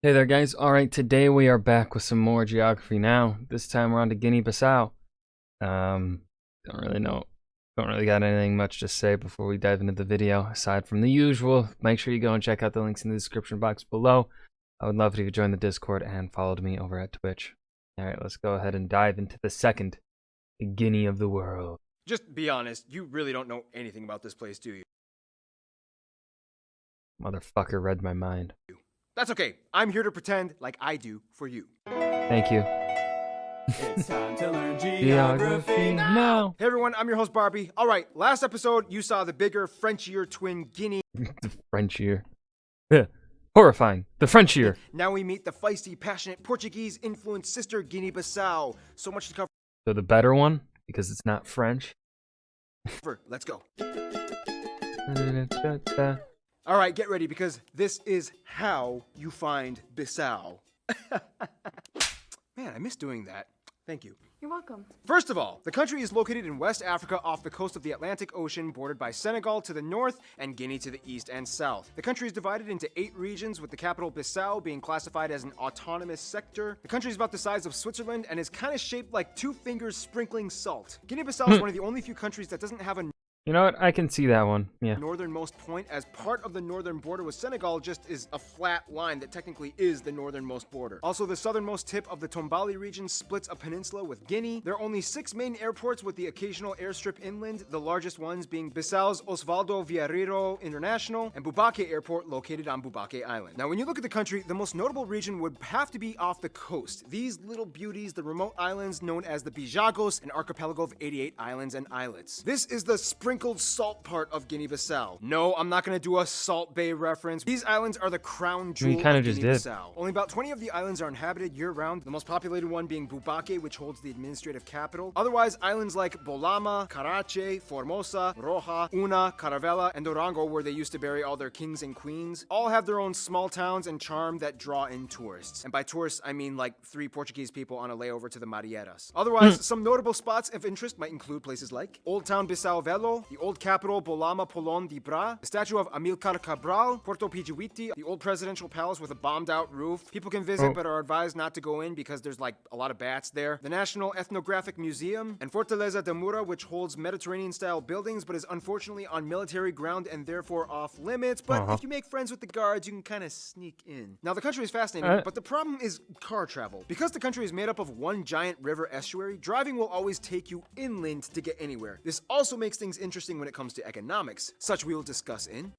Hey there guys, alright, today we are back with some more geography now. This time we're on to Guinea-Bissau. Don't really got anything much to say before we dive into the video, aside from the usual. Make sure you go and check out the links in the description box below. I would love it if you join the Discord and followed me over at Twitch. Alright, let's go ahead and dive into the second Guinea of the world. Just be honest, you really don't know anything about this place, do you? Motherfucker read my mind. That's okay. I'm here to pretend like I do for you. Thank you. It's time to learn Geography now! Hey everyone, I'm your host Barbie. Alright, last episode you saw the bigger, Frenchier twin Guinea. The Frenchier. Horrifying. The Frenchier. Now we meet the feisty, passionate, Portuguese-influenced sister Guinea-Bissau. So much to cover. So the better one, because it's not French. Let's go. Alright, get ready because this is how you find Bissau. Man, I miss doing that. Thank you. You're welcome. First of all, the country is located in West Africa off the coast of the Atlantic Ocean, bordered by Senegal to the north and Guinea to the east and south. The country is divided into 8 regions, with the capital Bissau being classified as an autonomous sector. The country is about the size of Switzerland and is kind of shaped like 2 fingers sprinkling salt. Guinea-Bissau is one of the only few countries that doesn't have a You know what? I can see that one. Yeah. northernmost point, as part of the northern border with Senegal just is a flat line that technically is the northernmost border. Also, the southernmost tip of the Tombali region splits a peninsula with Guinea. There are only 6 main airports with the occasional airstrip inland, the largest ones being Bissau's Osvaldo Viareiro International and Boubaké Airport located on Boubaké Island. Now, when you look at the country, the most notable region would have to be off the coast. These little beauties, the remote islands known as the Bijagos, an archipelago of 88 islands and islets. This is the sprinkled salt part of Guinea-Bissau. No, I'm not gonna do a Salt Bay reference. These islands are the crown jewel You kinda of just did. Guinea-Bissau. Only about 20 of the islands are inhabited year-round, the most populated one being Boubaké, which holds the administrative capital. Otherwise, islands like Bolama, Karache, Formosa, Roja, Una, Caravella, and Durango, where they used to bury all their kings and queens, all have their own small towns and charm that draw in tourists. And by tourists, I mean like 3 Portuguese people on a layover to the Marieiras. Otherwise, some notable spots of interest might include places like Old Town Bissau Velho, the old capital Bolama Polon de Bra, the statue of Amilcar Cabral, Porto Pijuiti, the old presidential palace with a bombed out roof. People can visit but are advised not to go in because there's like a lot of bats there. The National Ethnographic Museum, and Fortaleza de Moura, which holds Mediterranean style buildings but is unfortunately on military ground and therefore off limits. But if you make friends with the guards, you can kind of sneak in. Now the country is fascinating, but the problem is car travel. Because the country is made up of one giant river estuary, driving will always take you inland to get anywhere. This also makes things interesting when it comes to economics, such we will discuss in.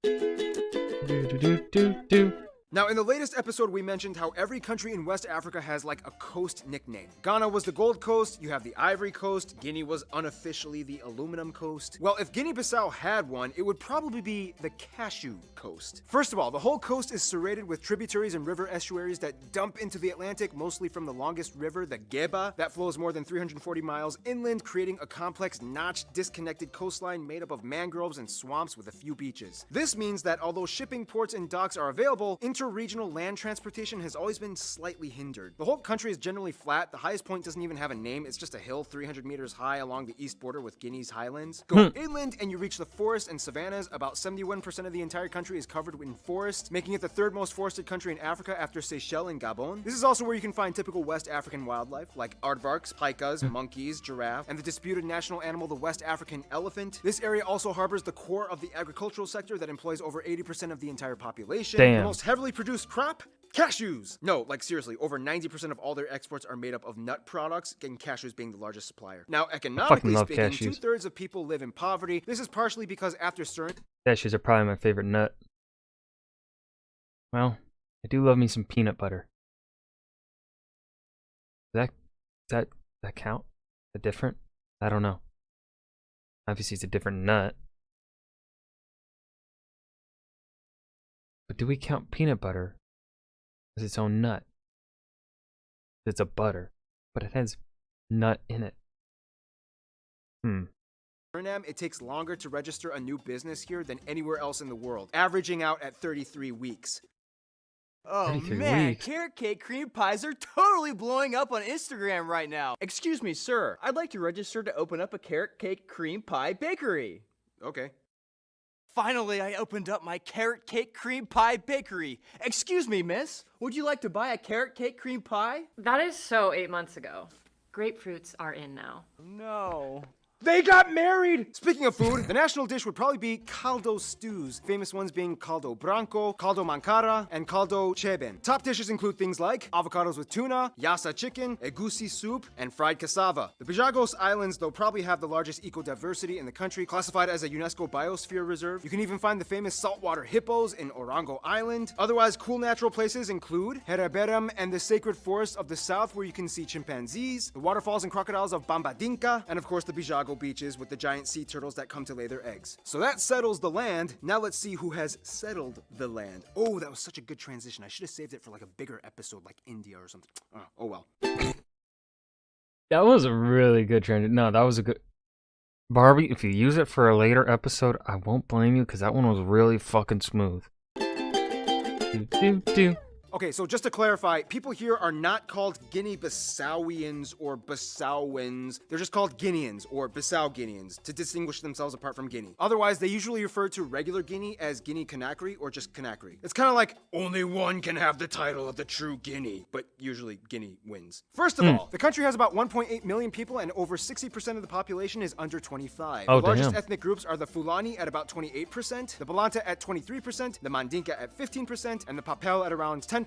Now, in the latest episode, we mentioned how every country in West Africa has like a coast nickname. Ghana was the Gold Coast, you have the Ivory Coast, Guinea was unofficially the Aluminum Coast. Well, if Guinea-Bissau had one, it would probably be the Cashew Coast. First of all, the whole coast is serrated with tributaries and river estuaries that dump into the Atlantic, mostly from the longest river, the Geba, that flows more than 340 miles inland, creating a complex, notched, disconnected coastline made up of mangroves and swamps with a few beaches. This means that although shipping ports and docks are available, inter-regional land transportation has always been slightly hindered. The whole country is generally flat. The highest point doesn't even have a name. It's just a hill 300 meters high along the east border with Guinea's highlands. Go inland and you reach the forests and savannas. About 71% of the entire country is covered in forests, making it the 3rd most forested country in Africa after Seychelles and Gabon. This is also where you can find typical West African wildlife like aardvarks, pikas, monkeys, giraffe, and the disputed national animal, the West African elephant. This area also harbors the core of the agricultural sector that employs over 80% of the entire population. Damn. The most heavily produced crop? Cashews! No, like seriously, over 90% of all their exports are made up of nut products, and cashews being the largest supplier. Now, economically love speaking, cashews. 2/3 of people live in poverty. This is partially because after certain Cashews are probably my favorite nut. Well, I do love me some peanut butter. Does that count? Is it different? I don't know. Obviously, it's a different nut. But do we count peanut butter as its own nut? It's a butter, but it has nut in it. Suriname, it takes longer to register a new business here than anywhere else in the world, averaging out at 33 weeks. Oh 33 man, weeks. carrot cake cream pies are totally blowing up on Instagram right now. Excuse me, sir. I'd like to register to open up a carrot cake cream pie bakery. Okay. finally I opened up my carrot cake cream pie bakery. Excuse me, miss. Would you like to buy a carrot cake cream pie? That is so 8 months ago. Grapefruits are in now. No. They got married! Speaking of food, the national dish would probably be caldo stews, famous ones being caldo branco, caldo mancara, and caldo cheben. Top dishes include things like avocados with tuna, yassa chicken, egusi soup, and fried cassava. The Bijagos Islands, though, probably have the largest ecodiversity in the country, classified as a UNESCO Biosphere Reserve. You can even find the famous saltwater hippos in Orango Island. Otherwise, cool natural places include Hereberem and the sacred forest of the south, where you can see chimpanzees, the waterfalls and crocodiles of Bambadinka, and of course the Bijago beaches with the giant sea turtles that come to lay their eggs. So that settles the land. Now let's see who has settled the land. Oh, that was such a good transition. I should have saved it for like a bigger episode like India or something. Oh well. That was a really good transition. No, that was a good... Barbie, if you use it for a later episode, I won't blame you because that one was really fucking smooth. Do. Okay, so just to clarify, people here are not called Guinea-Bissawians or Bissauans. They're just called Guineans or Bissau Guineans to distinguish themselves apart from Guinea. Otherwise, they usually refer to regular Guinea as Guinea-Conakry or just Conakry. It's kind of like, only one can have the title of the true Guinea, but usually Guinea wins. First of all, the country has about 1.8 million people and over 60% of the population is under 25. Oh, the largest damn. ethnic groups are the Fulani at about 28%, the Balanta at 23%, the Mandinka at 15%, and the Papel at around 10%.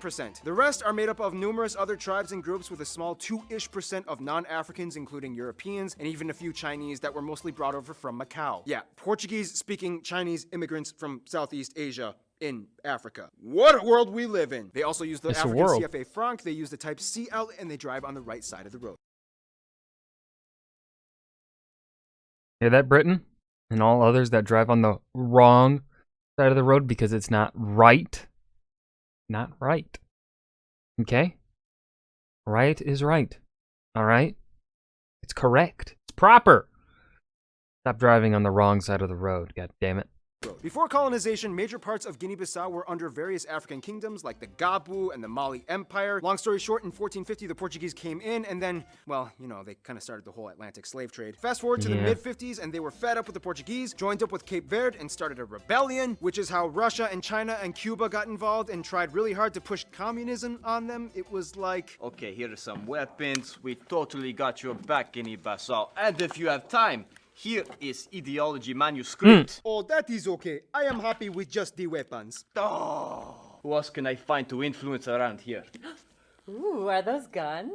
The rest are made up of numerous other tribes and groups with a small 2-ish% of non-Africans, including Europeans, and even a few Chinese that were mostly brought over from Macau. Yeah, Portuguese-speaking Chinese immigrants from Southeast Asia in Africa. What a world we live in! They also use the It's a African world. CFA franc, they use the Type C outlet, and they drive on the right side of the road. Hear that, Britain? And all others that drive on the wrong side of the road because it's not right. Not right. Okay? Right is right. Alright? It's correct. It's proper. Stop driving on the wrong side of the road, god damn it. Before colonization, major parts of Guinea-Bissau were under various African kingdoms like the Gabu and the Mali Empire. Long story short, in 1450 the Portuguese came in and then, well, you know, they kind of started the whole Atlantic slave trade. Fast forward to the mid-50s and they were fed up with the Portuguese, joined up with Cape Verde and started a rebellion, which is how Russia and China and Cuba got involved and tried really hard to push communism on them. It was like... Okay, here are some weapons. We totally got your back, Guinea-Bissau. And if you have time, here is ideology manuscript. Oh, that is okay. I am happy with just the weapons. Oh, who else can I find to influence around here? Ooh, are those guns?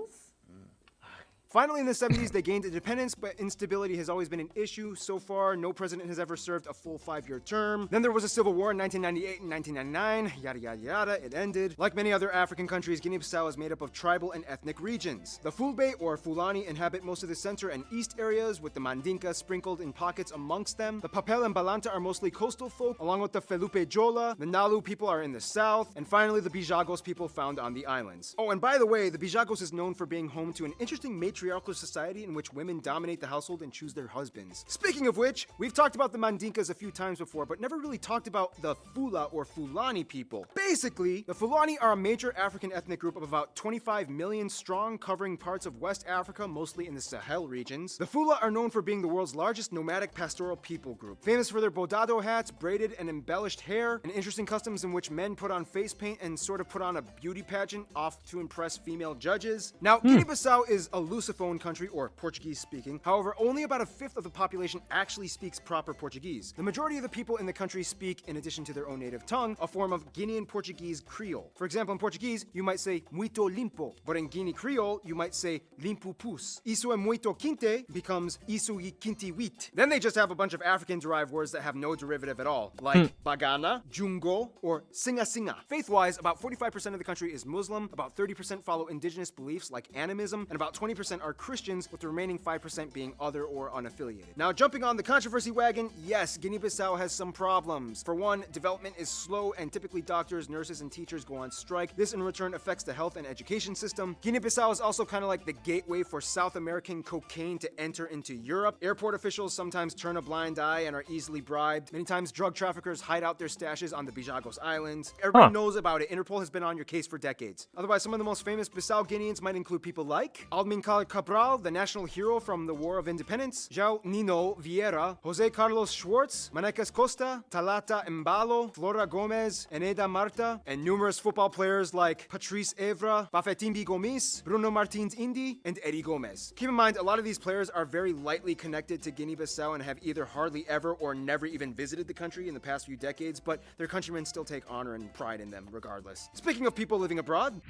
Finally, in the 70s, they gained independence, but instability has always been an issue. So far, no president has ever served a full 5-year term. Then there was a civil war in 1998 and 1999. Yada, yada, yada. It ended. Like many other African countries, Guinea-Bissau is made up of tribal and ethnic regions. The Fulbe, or Fulani, inhabit most of the center and east areas, with the Mandinka sprinkled in pockets amongst them. The Papel and Balanta are mostly coastal folk, along with the Felupe Jola. The Nalu people are in the south. And finally, the Bijagos people found on the islands. Oh, and by the way, the Bijagos is known for being home to an interesting matriarchal society in which women dominate the household and choose their husbands. Speaking of which, we've talked about the Mandinkas a few times before, but never really talked about the Fula or Fulani people. Basically, the Fulani are a major African ethnic group of about 25 million strong, covering parts of West Africa, mostly in the Sahel regions. The Fula are known for being the world's largest nomadic pastoral people group, famous for their bodado hats, braided and embellished hair, and interesting customs in which men put on face paint and sort of put on a beauty pageant off to impress female judges. Now, Guinea-Bissau is a Lusophone country, or Portuguese speaking. However, only about a fifth of the population actually speaks proper Portuguese. The majority of the people in the country speak, in addition to their own native tongue, a form of Guinean Portuguese Creole. For example, in Portuguese, you might say muito limpo, but in Guinea Creole, you might say limpo pus. Isso é muito quinte becomes isso e quinti wheat. Then they just have a bunch of African-derived words that have no derivative at all, like bagana, jungo, or singa-singa. Faith-wise, about 45% of the country is Muslim, about 30% follow indigenous beliefs like animism, and about 20% are Christians, with the remaining 5% being other or unaffiliated. Now, jumping on the controversy wagon, yes, Guinea-Bissau has some problems. For one, development is slow and typically doctors, nurses, and teachers go on strike. This in return affects the health and education system. Guinea-Bissau is also kind of like the gateway for South American cocaine to enter into Europe. Airport officials sometimes turn a blind eye and are easily bribed. Many times drug traffickers hide out their stashes on the Bijagos Islands. Everybody knows about it. Interpol has been on your case for decades. Otherwise, some of the most famous Bissau Guineans might include people like Aldmin Kala Cabral, the national hero from the War of Independence, João Nino Vieira, Jose Carlos Schwartz, Manecas Costa, Talata Embalo, Flora Gomez, Eneda Marta, and numerous football players like Patrice Evra, Bafetimbi Gomis, Bruno Martins Indi, and Eddie Gomez. Keep in mind, a lot of these players are very lightly connected to Guinea-Bissau and have either hardly ever or never even visited the country in the past few decades, but their countrymen still take honor and pride in them regardless. Speaking of people living abroad,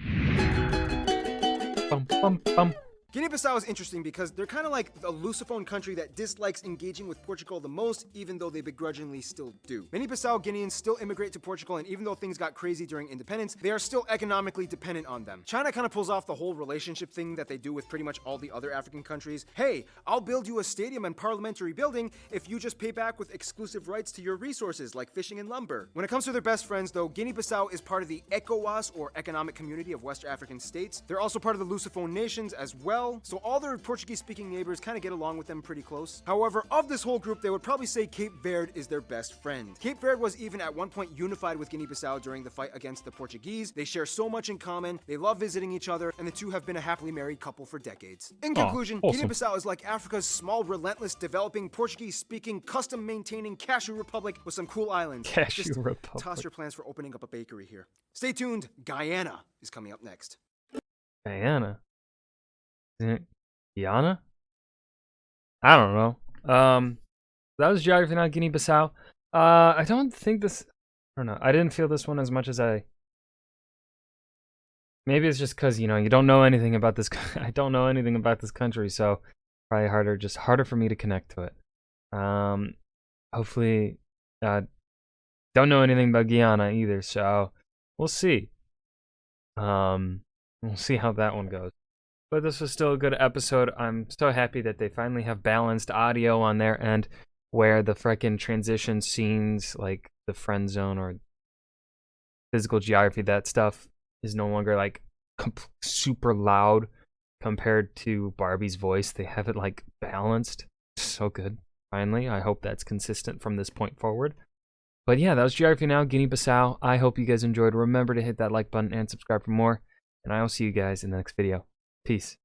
Bum, bum, bum. Guinea-Bissau is interesting because they're kind of like a Lusophone country that dislikes engaging with Portugal the most, even though they begrudgingly still do. Many Bissau Guineans still immigrate to Portugal, and even though things got crazy during independence, they are still economically dependent on them. China kind of pulls off the whole relationship thing that they do with pretty much all the other African countries. Hey, I'll build you a stadium and parliamentary building if you just pay back with exclusive rights to your resources like fishing and lumber. When it comes to their best friends though, Guinea-Bissau is part of the ECOWAS, or Economic Community of West African States. They're also part of the Lusophone nations as well, so all their Portuguese-speaking neighbors kind of get along with them pretty close. However, of this whole group, they would probably say Cape Verde is their best friend. Cape Verde was even at one point unified with Guinea-Bissau during the fight against the Portuguese. They share so much in common, they love visiting each other, and the two have been a happily married couple for decades. In conclusion, awesome. Guinea-Bissau is like Africa's small, relentless, developing, Portuguese-speaking, custom-maintaining cashew republic with some cool islands. Cashew Just Republic. toss your plans for opening up a bakery here. Stay tuned, Guyana is coming up next. Guyana. Isn't it Guyana? I don't know. That was Geography Now Guinea-Bissau. I don't think this... I don't know. I didn't feel this one as much as I... Maybe it's just because, you know, you don't know anything about this... I don't know anything about this country, so probably harder for me to connect to it. Hopefully... don't know anything about Guyana either, so we'll see. We'll see how that one goes. But this was still a good episode. I'm so happy that they finally have balanced audio on their end, where the frickin' transition scenes, like the friend zone or physical geography, that stuff is no longer like super loud compared to Barbie's voice. They have it like balanced. So good. Finally, I hope that's consistent from this point forward. But yeah, that was Geography Now Guinea-Bissau. I hope you guys enjoyed. Remember to hit that like button and subscribe for more. And I will see you guys in the next video. Peace.